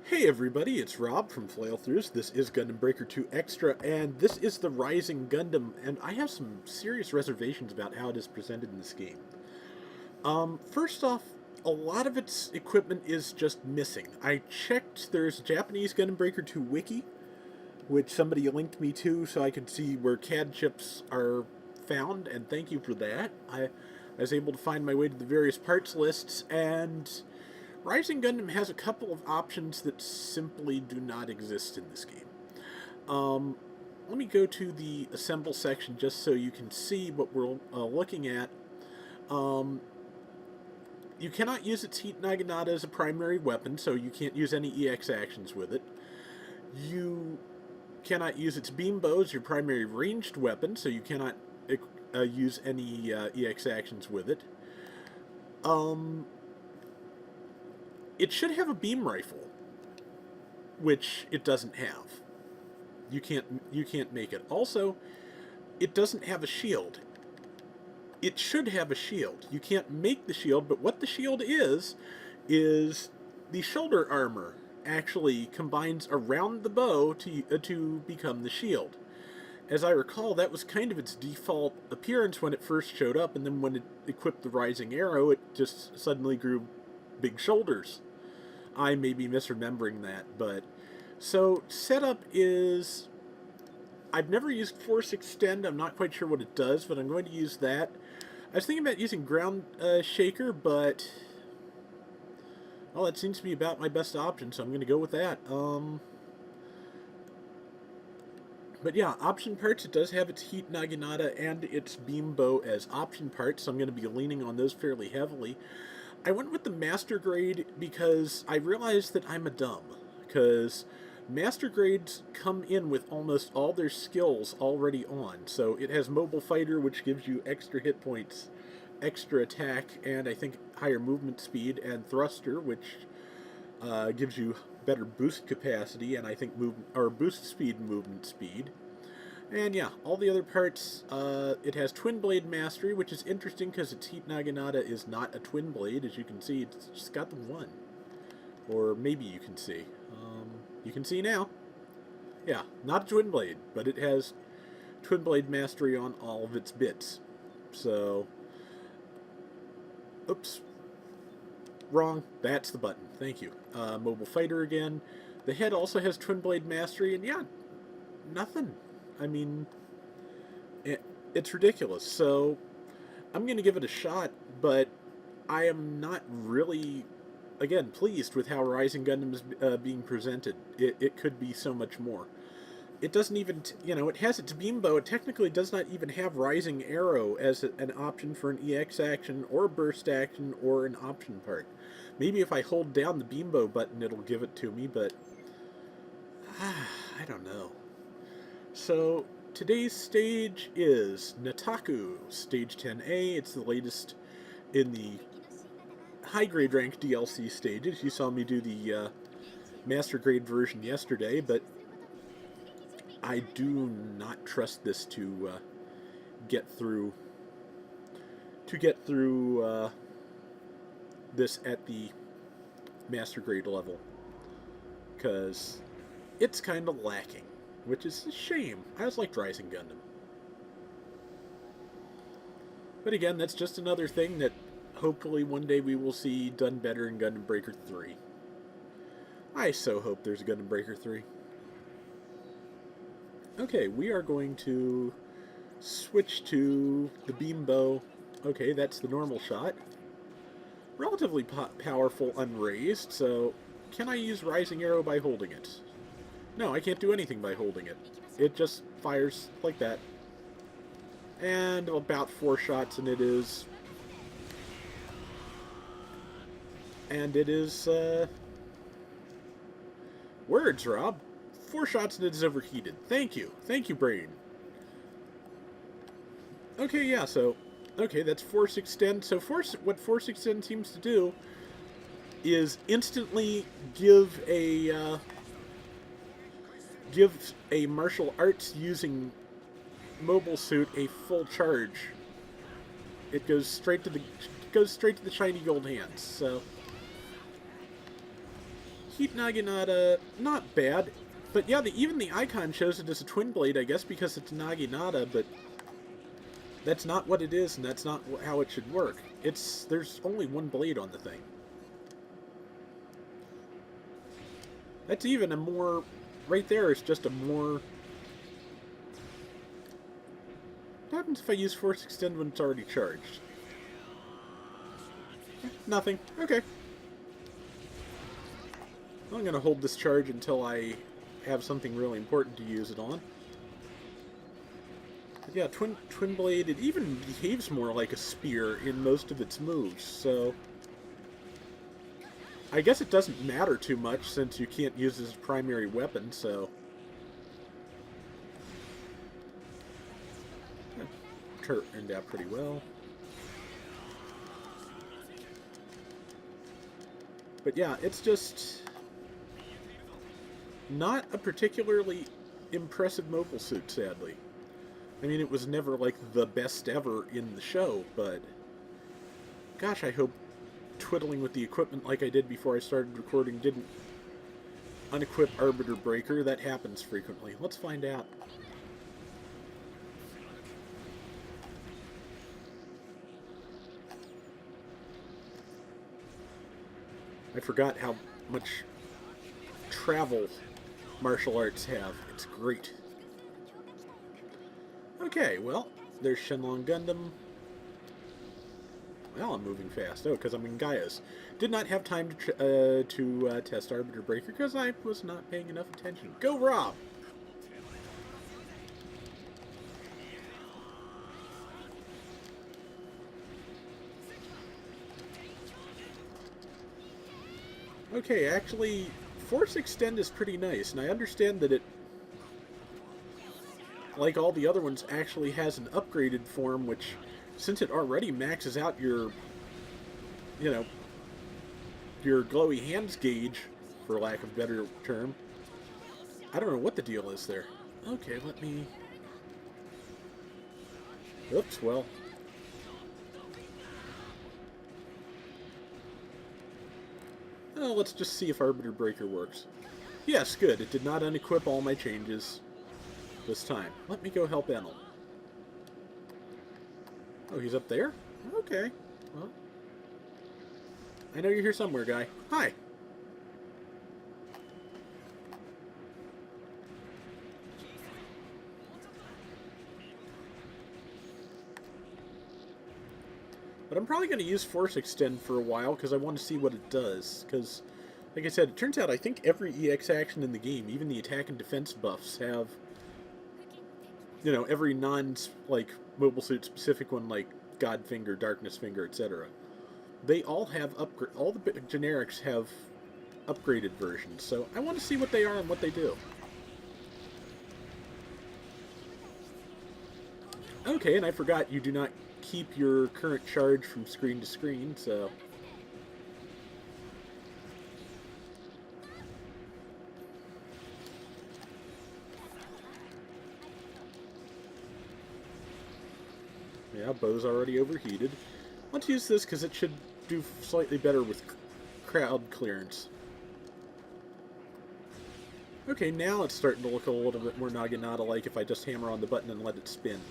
Hey everybody, it's Rob from Flailthroughs. This is Gundam Breaker 2 Extra, and this is the Rising Gundam, and I have some serious reservations about how it is presented in this game. First off, a lot of its equipment is just missing. I checked, there's a Japanese Gundam Breaker 2 wiki, which somebody linked me to so I could see where CAD chips are found, and thank you for that. I was able to find my way to the various parts lists, and Rising Gundam has a couple of options that simply do not exist in this game. Um, Let me go to the assemble section just so you can see what we're looking at. Um, you cannot use its Heat Naginata as a primary weapon, so you can't use any EX actions with it. You cannot use its beam bow as your primary ranged weapon, so you cannot use any EX actions with it. It should have a beam rifle, which it doesn't have. You can't make it. Also, it doesn't have a shield. It should have a shield. You can't make the shield, but what the shield is the shoulder armor actually combines around the bow to become the shield. As I recall, that was kind of its default appearance when it first showed up, and then when it equipped the Rising Arrow, it just suddenly grew big shoulders. I may be misremembering that, but so setup is I've never used Force Extend. I'm not quite sure what it does, but I'm going to use that. I was thinking about using Ground Shaker, but well, that seems to be about my best option, so I'm going to go with that. But yeah, option parts, it does have its Heat Naginata and its Beam Bow as option parts, so I'm going to be leaning on those fairly heavily. I went with the Master Grade because I realized that I'm a dumb, because Master Grades come in with almost all their skills already on. So it has Mobile Fighter, which gives you extra hit points, extra attack, and I think higher movement speed, and Thruster, which gives you better boost capacity, and I think boost speed and movement speed. And yeah, all the other parts, it has Twin Blade Mastery, which is interesting because its Heat Naginata is not a twin blade. As you can see, it's just got the one. Or maybe you can see. You can see now. Yeah, not a twin blade, but it has Twin Blade Mastery on all of its bits. So, oops, wrong. That's the button. Thank you. Mobile Fighter again. The head also has Twin Blade Mastery, and yeah, nothing. I mean, it's ridiculous. So, I'm going to give it a shot, but I am not really, again, pleased with how Rising Gundam is being presented. It could be so much more. It doesn't even, it has its beam bow. It technically does not even have Rising Arrow as an option for an EX action or burst action or an option part. Maybe if I hold down the beam bow button, it'll give it to me, but I don't know. So today's stage is Nataku, Stage 10A. It's the latest in the high grade rank DLC stages. You saw me do the master grade version yesterday, but I do not trust this to get through this at the master grade level, because it's kind of lacking, which is a shame. I always liked Rising Gundam. But again, that's just another thing that hopefully one day we will see done better in Gundam Breaker 3. I so hope there's a Gundam Breaker 3. Okay, we are going to switch to the beam bow. Okay, that's the normal shot. Relatively powerful unraised, so can I use Rising Arrow by holding it? No, I can't do anything by holding it. It just fires like that. And about 4 shots, and it is... words, Rob. 4 shots and it is overheated. Thank you. Thank you, brain. Okay, yeah, so... Okay, that's Force Extend. So what Force Extend seems to do is instantly give a martial arts using mobile suit a full charge. It goes straight to the shiny gold hands. Heat Naginata, not bad. But yeah, even the icon shows it as a twin blade, I guess because it's Naginata, but that's not what it is, and that's not how it should work. There's only one blade on the thing. That's even a more... Right there is just a more... What happens if I use Force Extend when it's already charged? Nothing. Okay. I'm going to hold this charge until I have something really important to use it on. But yeah, Twin Blade, it even behaves more like a spear in most of its moves, so... I guess it doesn't matter too much since you can't use it as a primary weapon, so... Turned out pretty well. But yeah, it's just not a particularly impressive mobile suit, sadly. I mean, it was never like the best ever in the show, but gosh, I hope twiddling with the equipment like I did before I started recording didn't unequip Arbiter Breaker. That happens frequently. Let's find out. I forgot how much travel martial arts have. It's great. Okay, well, there's Shenlong Gundam. Well, I'm moving fast. Oh, because I'm in Gaia's. Did not have time to test Arbiter Breaker because I was not paying enough attention. Go, Rob! Okay, actually, Force Extend is pretty nice, and I understand that it, like all the other ones, actually has an upgraded form, which, since it already maxes out your, you know, your glowy hands gauge, for lack of a better term, I don't know what the deal is there. Okay, let me... Oops, well... Oh, let's just see if Arbiter Breaker works. Yes, good. It did not unequip all my changes this time. Let me go help Enel. Oh, he's up there? Okay. Well, I know you're here somewhere, guy. Hi. But I'm probably going to use Force Extend for a while because I want to see what it does. Because, like I said, it turns out I think every EX action in the game, even the attack and defense buffs, have, you know, every like, mobile suit specific one, like God Finger, Darkness Finger, etc. They all have all the generics have upgraded versions. So I want to see what they are and what they do. Okay, and I forgot you do not keep your current charge from screen to screen, so... Yeah, bow's already overheated. Let's use this because it should do slightly better with crowd clearance. Okay, now it's starting to look a little bit more Naginata-like if I just hammer on the button and let it spin.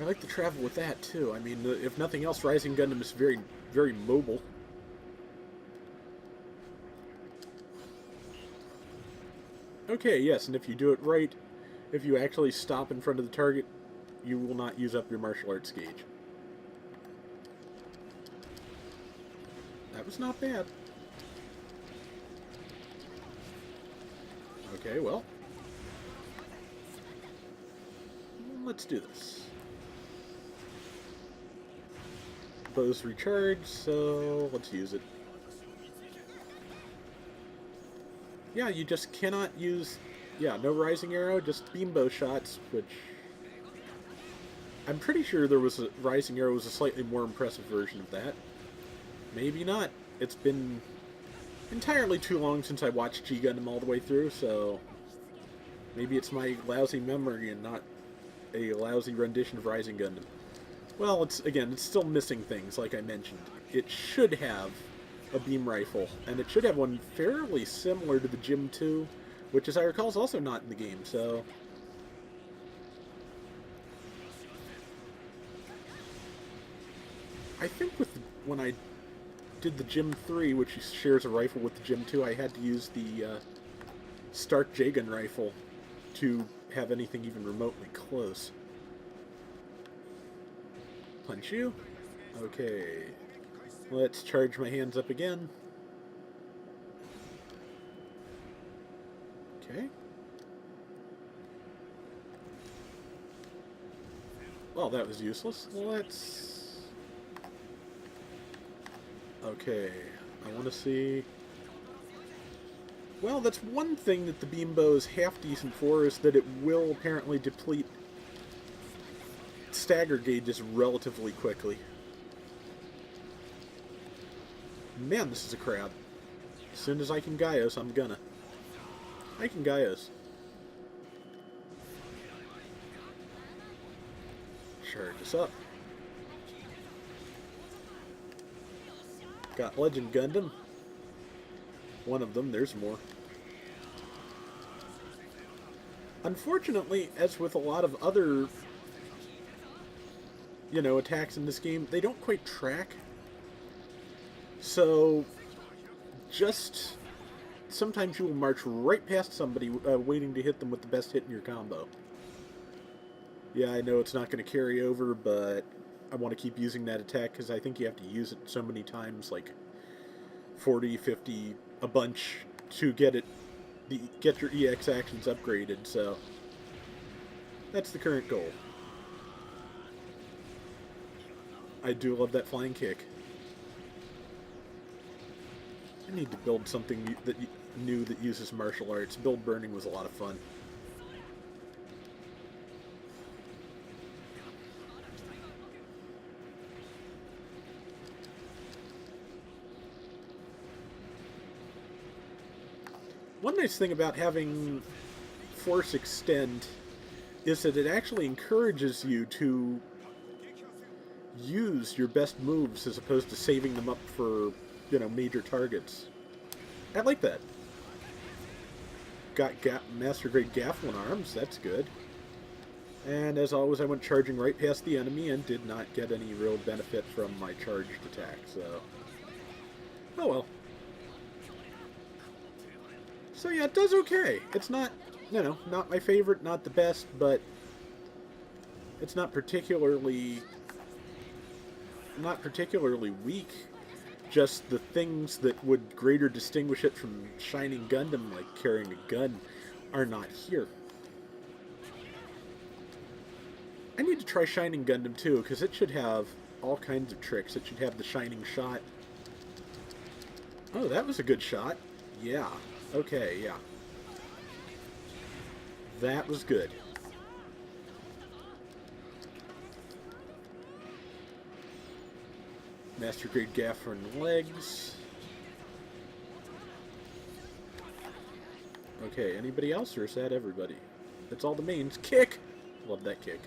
I like to travel with that, too. I mean, if nothing else, Rising Gundam is very, very mobile. Okay, yes, and if you do it right, if you actually stop in front of the target, you will not use up your martial arts gauge. That was not bad. Okay, well. Let's do this. Bow's recharged, so let's use it. Yeah, you just cannot use... Yeah, no rising arrow, just beam bow shots, which... I'm pretty sure there was a rising arrow was a slightly more impressive version of that. Maybe not. It's been entirely too long since I watched G Gundam all the way through, so... Maybe it's my lousy memory and not a lousy rendition of Rising Gundam. Well, it's still missing things, like I mentioned. It should have a beam rifle, and it should have one fairly similar to the Gym 2, which, as I recall, is also not in the game, so... I think when I did the Gym 3, which shares a rifle with the Gym 2, I had to use the Stark J-Gun rifle to have anything even remotely close. Punch you. Okay. Let's charge my hands up again. Okay. Well, that was useless. Let's... Okay. I want to see... Well, that's one thing that the beam bow is half decent for, is that it will apparently deplete stagger gauges relatively quickly. Man, this is a crab. As soon as I can Gaios, I'm gonna. I can Gaios. Charge this up. Got Legend Gundam. One of them, there's more. Unfortunately, as with a lot of other, attacks in this game, they don't quite track. So, just sometimes you will march right past somebody waiting to hit them with the best hit in your combo. Yeah, I know it's not going to carry over, but I want to keep using that attack because I think you have to use it so many times, like 40, 50, a bunch, to get your EX actions upgraded, so that's the current goal. I do love that flying kick. I need to build something new that uses martial arts. Build burning was a lot of fun. One nice thing about having Force Extend is that it actually encourages you to use your best moves as opposed to saving them up for, major targets. I like that. Got Master Grade Gafflin arms, that's good. And as always, I went charging right past the enemy and did not get any real benefit from my charged attack, so... Oh well. So yeah, it does okay. It's not, not my favorite, not the best, but it's not particularly weak. Just the things that would greater distinguish it from Shining Gundam, like carrying a gun, are not here. I need to try Shining Gundam too, because it should have all kinds of tricks. It should have the Shining Shot. Oh, that was a good shot. Yeah. Okay, yeah. That was good. Master Grade Gaffron legs. Okay, anybody else, or is that everybody? That's all the mains. Kick! Love that kick.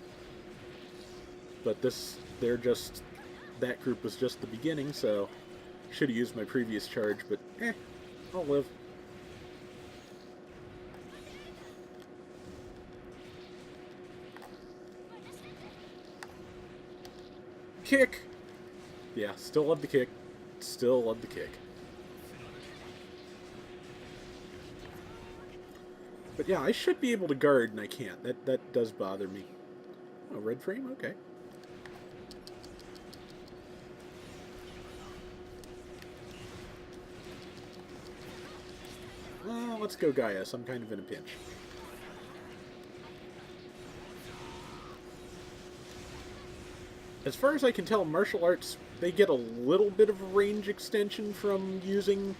But that group was just the beginning, so should have used my previous charge, but I'll live. Kick! Yeah, still love the kick. Still love the kick. But yeah, I should be able to guard, and I can't. That does bother me. Oh, red frame? Okay. Well, let's go Gaius. I'm kind of in a pinch. As far as I can tell, martial arts, they get a little bit of range extension from using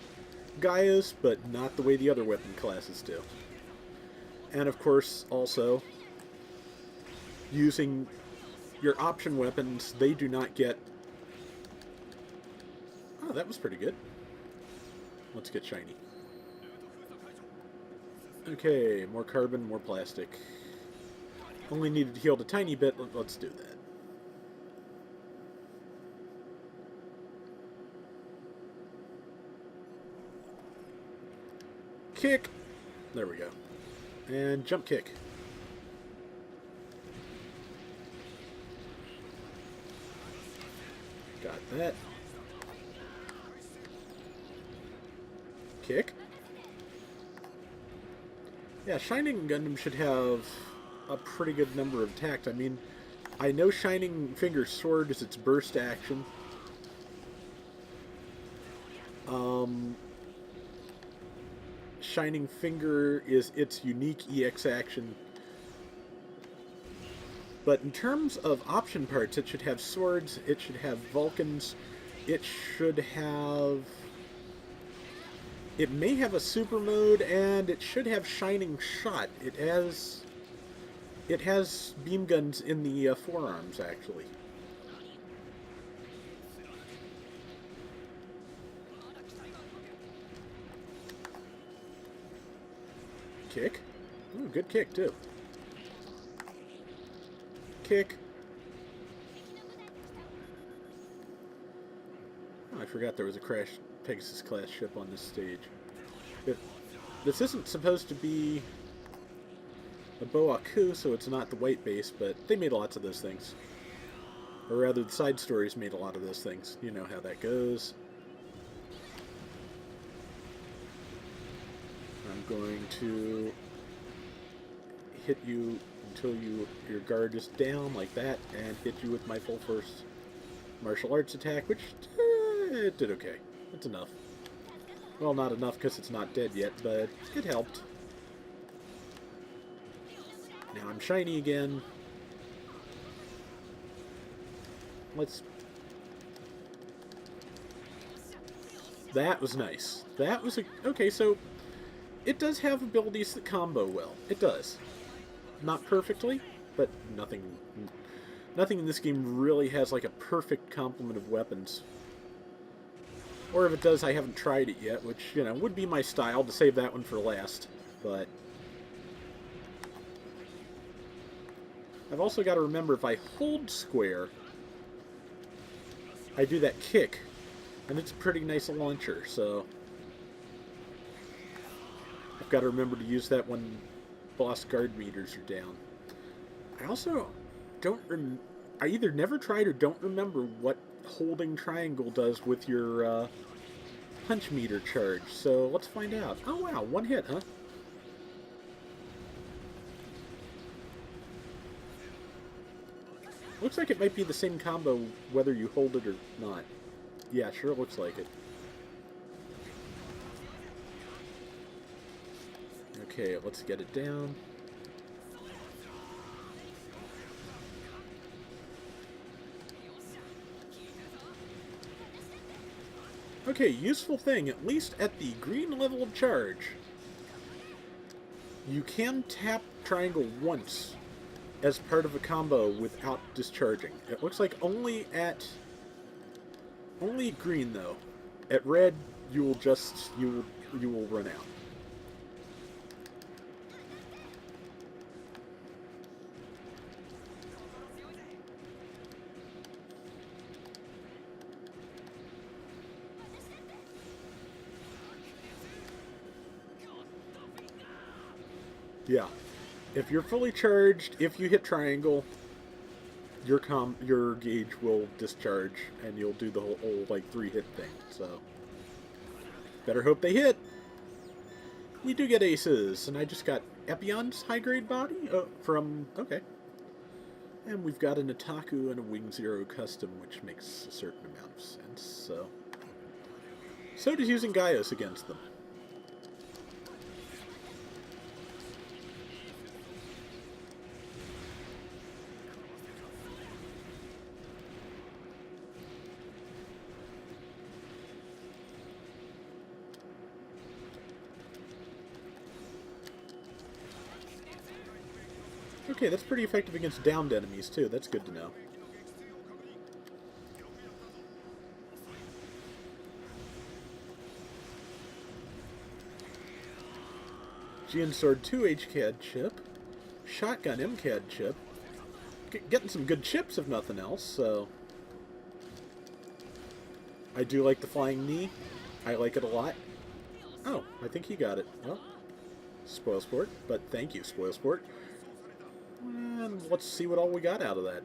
Gaius, but not the way the other weapon classes do. And of course, also, using your option weapons, they do not get... Oh, that was pretty good. Let's get shiny. Okay, more carbon, more plastic. Only needed to heal a tiny bit, let's do that. Kick! There we go. And jump kick. Got that. Kick. Yeah, Shining Gundam should have a pretty good number of attacks. I mean, I know Shining Finger Sword is its burst action. Shining Finger is its unique EX action. But in terms of option parts, it should have swords, it should have Vulcans, it should have... It may have a super mode, and it should have Shining Shot. It has beam guns in the forearms, actually. Kick. Ooh, good kick, too. Kick. Oh, I forgot there was a Crash Pegasus class ship on this stage. This isn't supposed to be a Boaku, so it's not the white base, but they made lots of those things. Or rather, the side stories made a lot of those things. You know how that goes. I'm going to hit you until your guard is down like that, and hit you with my full force martial arts attack, which it did okay. It's enough. Well, not enough because it's not dead yet, but it helped. Now I'm shiny again. That was nice. That was okay, so it does have abilities that combo well. It does. Not perfectly, but nothing in this game really has like a perfect complement of weapons. Or if it does, I haven't tried it yet, which, you know, would be my style to save that one for last. But I've also got to remember, if I hold square, I do that kick, and it's a pretty nice launcher, so I've got to remember to use that when boss guard meters are down. I also I either never tried or don't remember what holding triangle does with your punch meter charge, so let's find out. Oh wow, one hit, huh? Looks like it might be the same combo whether you hold it or not. Yeah, sure looks like it. Okay, let's get it down. Okay, useful thing, at least at the green level of charge, you can tap triangle once as part of a combo without discharging. It looks like only green though. At red, you will run out. Yeah. If you're fully charged, if you hit triangle, your gauge will discharge, and you'll do the whole like 3-hit thing. So, better hope they hit. We do get aces, and I just got Epion's high-grade body okay. And we've got an Otaku and a Wing Zero custom, which makes a certain amount of sense. So does using Gaius against them. Okay, that's pretty effective against downed enemies, too. That's good to know. Gian Sword 2 HCAD chip. Shotgun MCAD chip. Getting some good chips, if nothing else, so... I do like the flying knee. I like it a lot. Oh, I think he got it. Well, Spoil Sport, but thank you, Spoil Sport. And let's see what all we got out of that.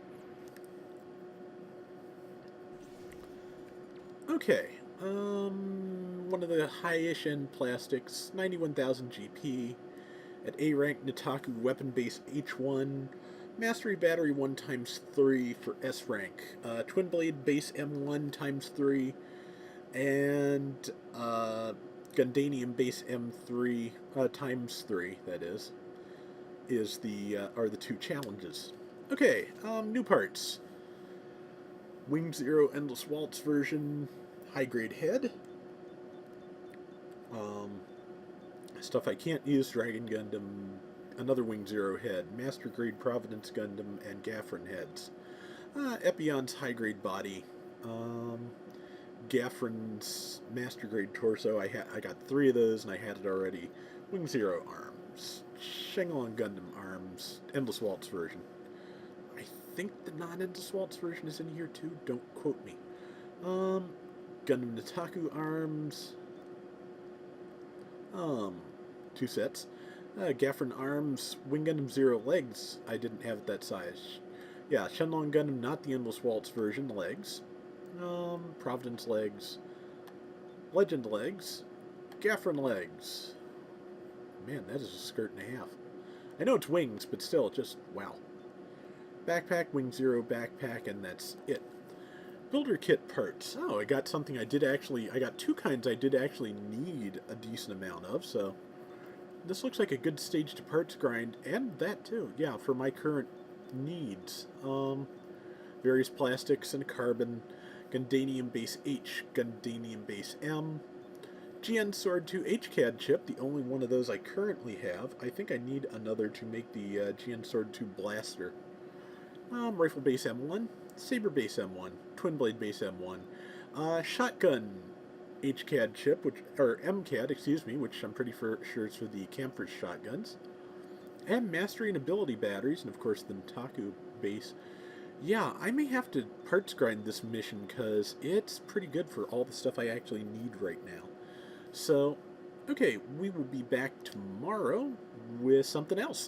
Okay, one of the high-ish end plastics, 91,000 GP, at A rank Nitaku weapon base H1, mastery battery 1 times 3 for S rank, twin blade base M1 times 3, and Gundanium base M3 times 3. That is the are the two challenges. Okay, new parts. Wing Zero Endless Waltz version, high grade head. Um, Stuff I can't use: Dragon Gundam, another Wing Zero head, Master Grade Providence Gundam, and Gaffron heads. Epion's high grade body. Um, Gaffron's Master Grade torso. I got 3 of those and I had it already. Wing Zero arms. Shenlong Gundam arms. Endless Waltz version. I think the non-Endless Waltz version is in here too. Don't quote me. Um, Gundam Nitaku arms. Um, 2 sets. Gaffron arms, Wing Gundam Zero legs. I didn't have it that size. Yeah, Shenlong Gundam, not the Endless Waltz version, legs. Providence legs. Legend legs. Gaffron legs. Man, that is a skirt and a half. I know it's wings, but still, just wow. Backpack, Wing Zero backpack, and that's it. Builder kit parts. Oh, I got something I got 2 kinds I did actually need a decent amount of, so this looks like a good stage to parts grind, and that too, yeah, for my current needs. Various plastics and carbon, Gundanium base H, Gundanium base M, GN Sword 2 HCAD chip, the only one of those I currently have. I think I need another to make the GN Sword 2 blaster. Rifle base M1, Saber base M1, Twin Blade base M1, Shotgun HCAD chip, or MCAD, excuse me, which I'm pretty sure is for the Kampfer shotguns, and Mastery and Ability batteries, and of course the Nitaku base. Yeah, I may have to parts grind this mission because it's pretty good for all the stuff I actually need right now. So, okay, we will be back tomorrow with something else.